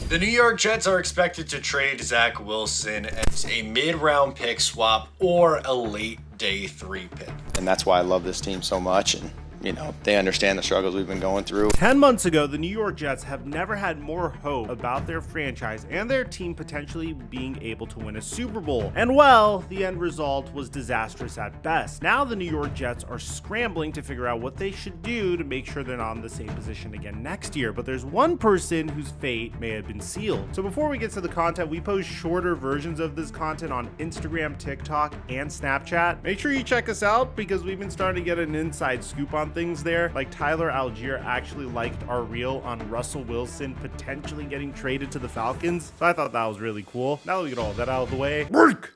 The New York Jets are expected to trade Zach Wilson as a mid-round pick swap or a late day 3 pick. And that's why I love this team so much. And they understand the struggles we've been going through. 10 months ago, the New York Jets have never had more hope about their franchise and their team potentially being able to win a Super Bowl. And well, the end result was disastrous at best. Now the New York Jets are scrambling to figure out what they should do to make sure they're not in the same position again next year. But there's one person whose fate may have been sealed. So before we get to the content, we post shorter versions of this content on Instagram, TikTok, and Snapchat. Make sure you check us out because we've been starting to get an inside scoop on things there. Like Tyler Algier actually liked our reel on Russell Wilson potentially getting traded to the Falcons. So I thought that was really cool. Now that we get all that out of the way, break!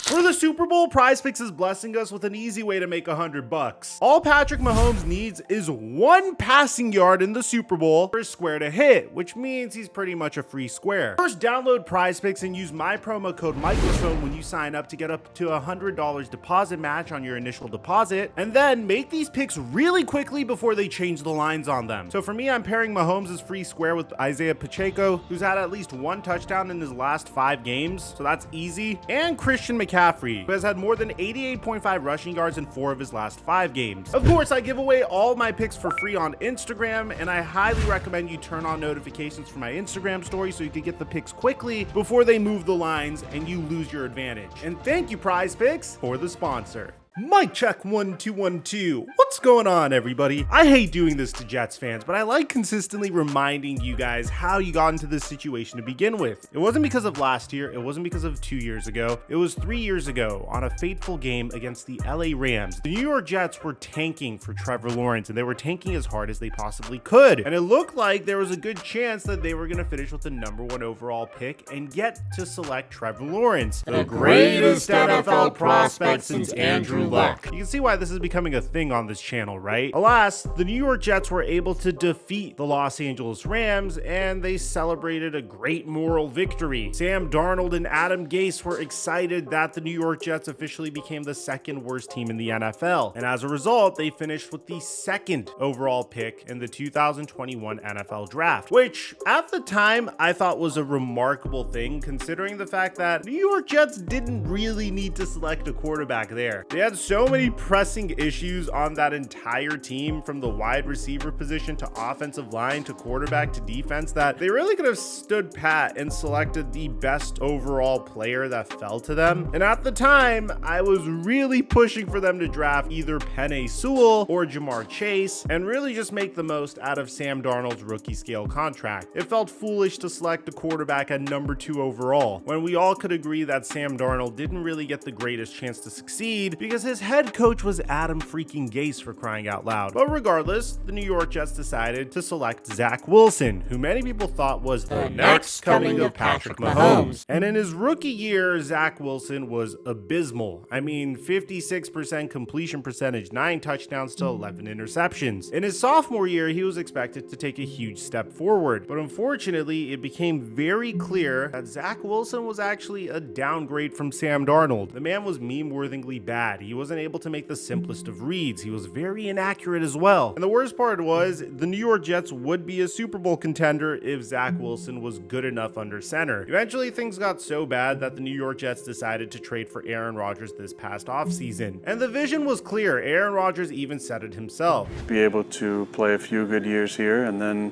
For the Super Bowl, PrizePicks is blessing us with an easy way to make $100. All Patrick Mahomes needs is 1 passing yard in the Super Bowl for a square to hit, which means he's pretty much a free square. First, download PrizePicks and use my promo code Mikerophone when you sign up to get up to a $100 deposit match on your initial deposit, and then make these picks really quickly before they change the lines on them. So for me, I'm pairing Mahomes' free square with Isaiah Pacheco, who's had at least 1 touchdown in his last 5 games, so that's easy, and Christian McCaffrey, who has had more than 88.5 rushing yards in 4 of his last 5 games. Of course, I give away all my picks for free on Instagram, and I highly recommend you turn on notifications for my Instagram story so you can get the picks quickly before they move the lines and you lose your advantage. And thank you, PrizePicks, for the sponsor. Mic check 1 2 1 2. What's going on, everybody? I hate doing this to Jets fans, but I like consistently reminding you guys how you got into this situation to begin with. It wasn't because of last year, it wasn't because of 2 years ago, it was 3 years ago on a fateful game against the LA Rams. The New York Jets were tanking for Trevor Lawrence, and they were tanking as hard as they possibly could. And it looked like there was a good chance that they were going to finish with the #1 overall pick and get to select Trevor Lawrence, the greatest NFL prospect since Andrew Luck. You can see why this is becoming a thing on this channel, right? Alas, the New York Jets were able to defeat the Los Angeles Rams, and they celebrated a great moral victory. Sam Darnold and Adam Gase were excited that the New York Jets officially became the 2nd worst team in the NFL, and as a result, they finished with the 2nd overall pick in the 2021 NFL Draft, which at the time I thought was a remarkable thing considering the fact that New York Jets didn't really need to select a quarterback there. They had so many pressing issues on that entire team, from the wide receiver position to offensive line to quarterback to defense, that they really could have stood pat and selected the best overall player that fell to them. And at the time, I was really pushing for them to draft either Penei Sewell or Jamar Chase and really just make the most out of Sam Darnold's rookie scale contract. It felt foolish to select a quarterback at #2 overall, when we all could agree that Sam Darnold didn't really get the greatest chance to succeed because his head coach was Adam freaking Gase, for crying out loud. But regardless, the New York Jets decided to select Zach Wilson, who many people thought was the next coming of Patrick Mahomes. And in his rookie year, Zach Wilson was abysmal. I mean, 56% completion percentage, 9 touchdowns to 11 interceptions. In his sophomore year, he was expected to take a huge step forward, but unfortunately, it became very clear that Zach Wilson was actually a downgrade from Sam Darnold. The man was meme-worthingly bad. He wasn't able to make the simplest of reads. He was very inaccurate as well. And the worst part was, the New York Jets would be a Super Bowl contender if Zach Wilson was good enough under center. Eventually, things got so bad that the New York Jets decided to trade for Aaron Rodgers this past offseason. And the vision was clear. Aaron Rodgers even said it himself. Be able to play a few good years here and then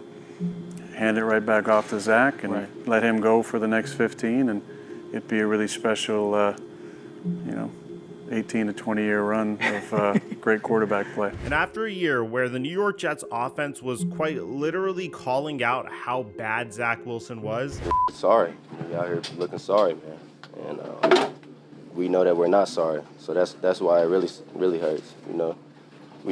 hand it right back off to Zach and let him go for the next 15, and it'd be a really special, 18 to 20 year run of great quarterback play. And after a year where the New York Jets offense was quite literally calling out how bad Zach Wilson was. Sorry, we out here looking sorry, man, and we know that we're not sorry. So that's why it really hurts. We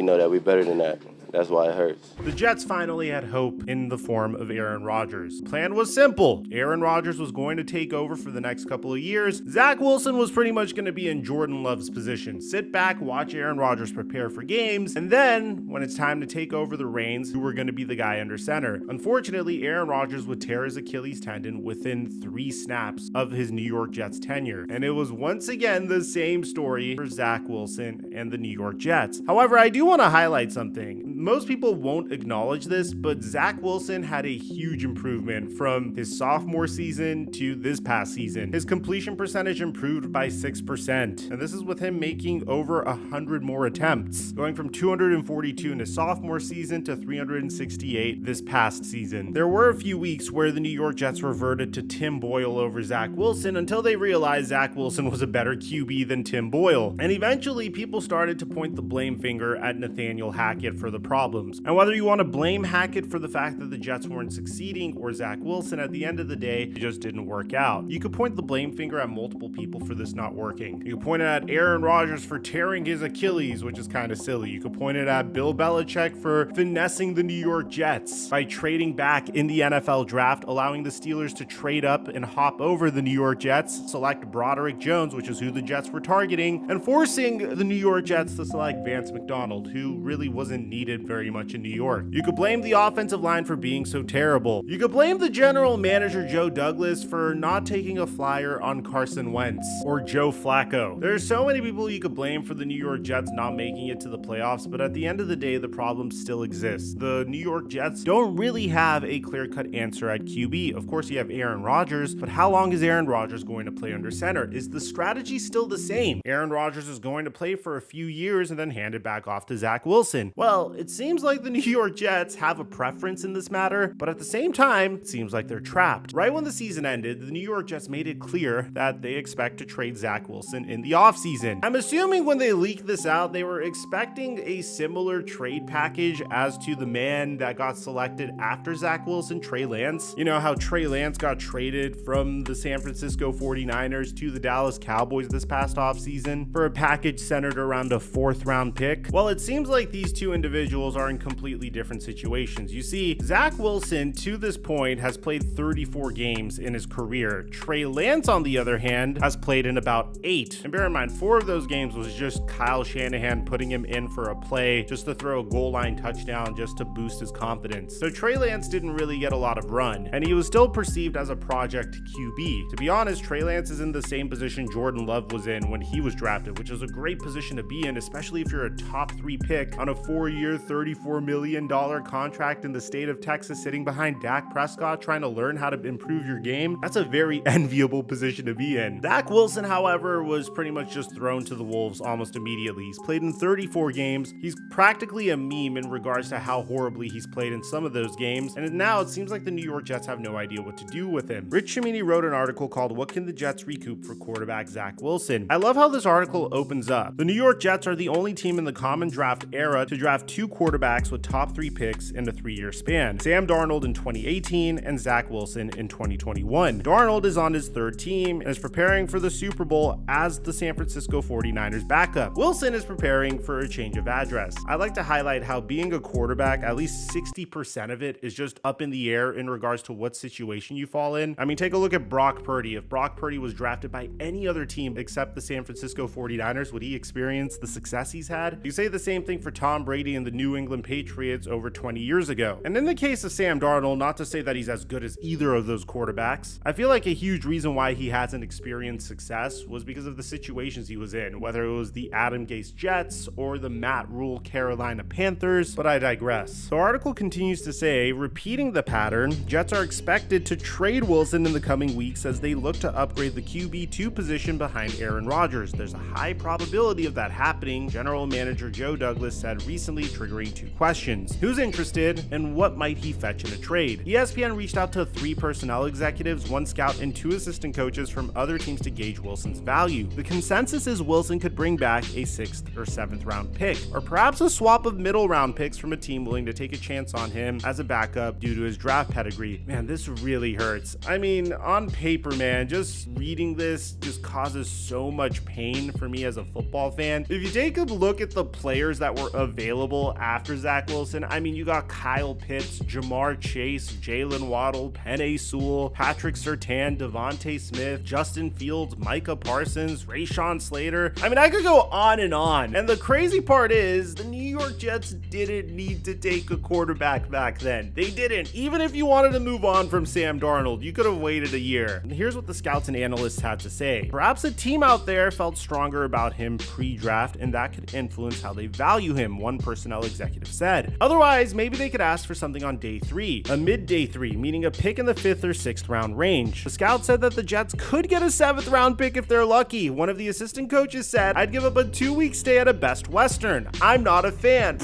know that we're better than that. that's why it hurts. The Jets finally had hope in the form of Aaron Rodgers. Plan was simple. Aaron Rodgers was going to take over for the next couple of years. Zach Wilson was pretty much going to be in Jordan Love's position. Sit back, watch Aaron Rodgers prepare for games, and then, when it's time to take over the reins, who were going to be the guy under center. Unfortunately, Aaron Rodgers would tear his Achilles tendon within 3 snaps of his New York Jets tenure. And it was once again the same story for Zach Wilson and the New York Jets. However, I do want to highlight something. Most people won't acknowledge this, but Zach Wilson had a huge improvement from his sophomore season to this past season. His completion percentage improved by 6%, and this is with him making over 100 more attempts, going from 242 in his sophomore season to 368 this past season. There were a few weeks where the New York Jets reverted to Tim Boyle over Zach Wilson until they realized Zach Wilson was a better QB than Tim Boyle, and eventually people started to point the blame finger at Nathaniel Hackett for the problems. And whether you want to blame Hackett for the fact that the Jets weren't succeeding or Zach Wilson, at the end of the day, it just didn't work out. You could point the blame finger at multiple people for this not working. You could point it at Aaron Rodgers for tearing his Achilles, which is kind of silly. You could point it at Bill Belichick for finessing the New York Jets by trading back in the NFL draft, allowing the Steelers to trade up and hop over the New York Jets, select Broderick Jones, which is who the Jets were targeting, and forcing the New York Jets to select Vance McDonald, who really wasn't needed very much in New York. You could blame the offensive line for being so terrible. You could blame the general manager Joe Douglas for not taking a flyer on Carson Wentz or Joe Flacco. There's so many people you could blame for the New York Jets not making it to the playoffs, but at the end of the day, the problem still exists. The New York Jets don't really have a clear-cut answer at QB. Of course, you have Aaron Rodgers, but how long is Aaron Rodgers going to play under center? Is the strategy still the same? Aaron Rodgers is going to play for a few years and then hand it back off to Zach Wilson. Well, it seems like the New York Jets have a preference in this matter, but at the same time, it seems like they're trapped. Right when the season ended, the New York Jets made it clear that they expect to trade Zach Wilson in the offseason. I'm assuming when they leaked this out, they were expecting a similar trade package as to the man that got selected after Zach Wilson, Trey Lance. You know how Trey Lance got traded from the San Francisco 49ers to the Dallas Cowboys this past offseason for a package centered around a 4th round pick? Well, it seems like these two individuals are in completely different situations. You see, Zach Wilson to this point has played 34 games in his career. Trey Lance, on the other hand, has played in about 8. And bear in mind, 4 of those games was just Kyle Shanahan putting him in for a play just to throw a goal line touchdown just to boost his confidence. So Trey Lance didn't really get a lot of run, and he was still perceived as a project QB. To be honest, Trey Lance is in the same position Jordan Love was in when he was drafted, which is a great position to be in, especially if you're a top 3 pick on a 4-year, $34 million contract in the state of Texas, sitting behind Dak Prescott trying to learn how to improve your game. That's a very enviable position to be in. Zach Wilson, however, was pretty much just thrown to the wolves almost immediately. He's played in 34 games. He's practically a meme in regards to how horribly he's played in some of those games, and now it seems like the New York Jets have no idea what to do with him. Rich Cimini wrote an article called "What Can the Jets Recoup for Quarterback Zach Wilson?" I love how this article opens up. The New York Jets are the only team in the common draft era to draft 2 quarterbacks with top 3 picks in a 3-year span. Sam Darnold in 2018 and Zach Wilson in 2021. Darnold is on his 3rd team and is preparing for the Super Bowl as the San Francisco 49ers backup. Wilson is preparing for a change of address. I like to highlight how being a quarterback, at least 60% of it is just up in the air in regards to what situation you fall in. I mean, take a look at Brock Purdy. If Brock Purdy was drafted by any other team except the San Francisco 49ers, would he experience the success he's had? You say the same thing for Tom Brady and the New England Patriots over 20 years ago. And in the case of Sam Darnold, not to say that he's as good as either of those quarterbacks, I feel like a huge reason why he hasn't experienced success was because of the situations he was in, whether it was the Adam Gase Jets or the Matt Rule Carolina Panthers, but I digress. The article continues to say, repeating the pattern, Jets are expected to trade Wilson in the coming weeks as they look to upgrade the QB2 position behind Aaron Rodgers. There's a high probability of that happening, General Manager Joe Douglas said recently, triggering 2 questions. Who's interested, and what might he fetch in a trade? ESPN reached out to 3 personnel executives, 1 scout, and 2 assistant coaches from other teams to gauge Wilson's value. The consensus is Wilson could bring back a 6th or 7th round pick, or perhaps a swap of middle round picks from a team willing to take a chance on him as a backup due to his draft pedigree. Man, this really hurts. I mean, on paper, man, just reading this just causes so much pain for me as a football fan. If you take a look at the players that were available after Zach Wilson, I mean, you got Kyle Pitts, Jamar Chase, Jalen Waddle, Penei Sewell, Patrick Surtain, Devontae Smith, Justin Fields, Micah Parsons, Rashawn Slater. I mean, I could go on and on. And the crazy part is the New York Jets didn't need to take a quarterback back then. They didn't. Even if you wanted to move on from Sam Darnold, you could have waited a year. And here's what the scouts and analysts had to say. Perhaps a team out there felt stronger about him pre-draft, and that could influence how they value him, one personnel executive said. Otherwise, maybe they could ask for something on day 3, a mid-day 3, meaning a pick in the 5th or 6th round range. The scout said that the Jets could get a 7th round pick if they're lucky. One of the assistant coaches said, "I'd give up a 2-week stay at a Best Western. I'm not a fan."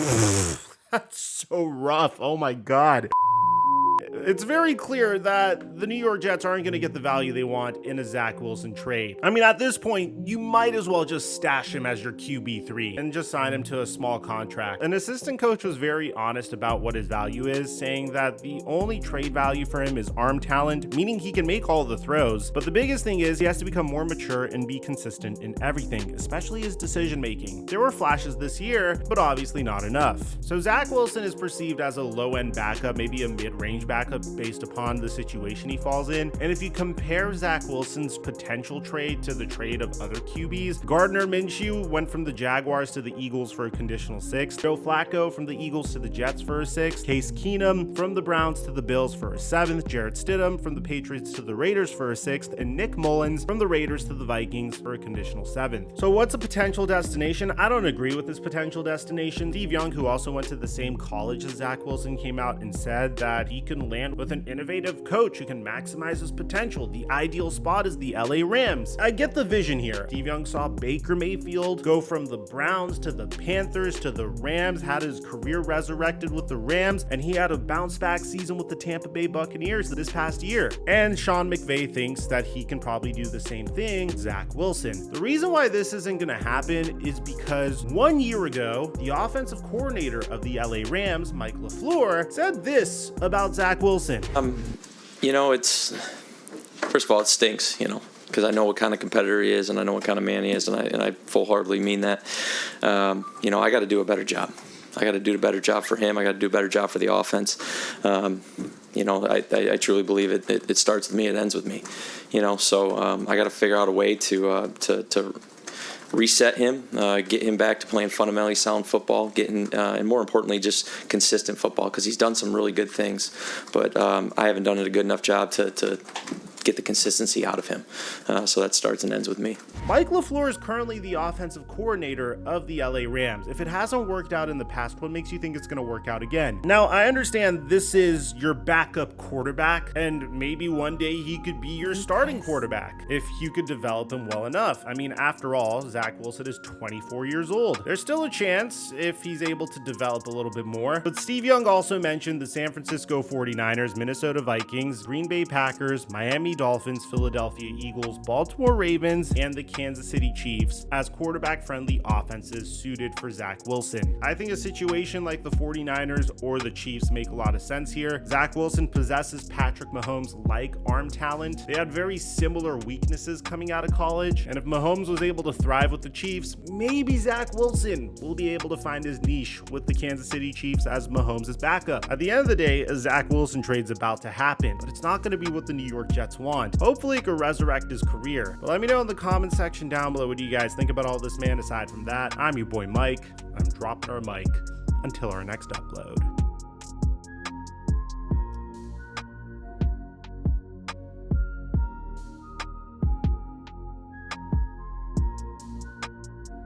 That's so rough. Oh my God. It's very clear that the New York Jets aren't going to get the value they want in a Zach Wilson trade. I mean, at this point, you might as well just stash him as your QB3 and just sign him to a small contract. An assistant coach was very honest about what his value is, saying that the only trade value for him is arm talent, meaning he can make all the throws. But the biggest thing is he has to become more mature and be consistent in everything, especially his decision making. There were flashes this year, but obviously not enough. So Zach Wilson is perceived as a low-end backup, maybe a mid-range backup based upon the situation he falls in. And if you compare Zach Wilson's potential trade to the trade of other QBs, Gardner Minshew went from the Jaguars to the Eagles for a conditional 6th, Joe Flacco from the Eagles to the Jets for a 6th, Case Keenum from the Browns to the Bills for a 7th, Jarrett Stidham from the Patriots to the Raiders for a 6th, and Nick Mullins from the Raiders to the Vikings for a conditional 7th. So what's a potential destination? I don't agree with this potential destination. Steve Young, who also went to the same college as Zach Wilson, came out and said that he can land with an innovative coach who can maximize his potential. The ideal spot is the LA Rams. I get the vision here. Steve Young saw Baker Mayfield go from the Browns to the Panthers to the Rams, had his career resurrected with the Rams, and he had a bounce back season with the Tampa Bay Buccaneers this past year. And Sean McVay thinks that he can probably do the same thing with Zach Wilson. The reason why this isn't going to happen is because 1 year ago, the offensive coordinator of the LA Rams, Mike LaFleur, said this about Zach Wilson. You know, first of all, it stinks, because I know what kind of competitor he is and I know what kind of man he is, and I full-heartedly mean that. I got to do a better job. I got to do a better job for him. I got to do a better job for the offense. I truly believe it starts with me, it ends with me. So I got to figure out a way to reset him, get him back to playing fundamentally sound football, and more importantly, just consistent football, because he's done some really good things, but I haven't done a good enough job to get the consistency out of him. So that starts and ends with me. Mike LaFleur is currently the offensive coordinator of the LA Rams. If it hasn't worked out in the past, what makes you think it's going to work out again? Now, I understand this is your backup quarterback, and maybe one day he could be your starting quarterback if you could develop him well enough. I mean, after all, Zach Wilson is 24 years old. There's still a chance if he's able to develop a little bit more. But Steve Young also mentioned the San Francisco 49ers, Minnesota Vikings, Green Bay Packers, Miami Dolphins, Philadelphia Eagles, Baltimore Ravens, and the Kansas City Chiefs as quarterback-friendly offenses suited for Zach Wilson. I think a situation like the 49ers or the Chiefs make a lot of sense here. Zach Wilson possesses Patrick Mahomes-like arm talent. They had very similar weaknesses coming out of college, and if Mahomes was able to thrive with the Chiefs, maybe Zach Wilson will be able to find his niche with the Kansas City Chiefs as Mahomes' backup. At the end of the day, a Zach Wilson trade's about to happen, but it's not going to be what the New York Jets want. Hopefully it could resurrect his career. But let me know in the comment section down below what you guys think about all this, man. Aside from that, I'm your boy Mike. I'm dropping our mic. Until our next upload.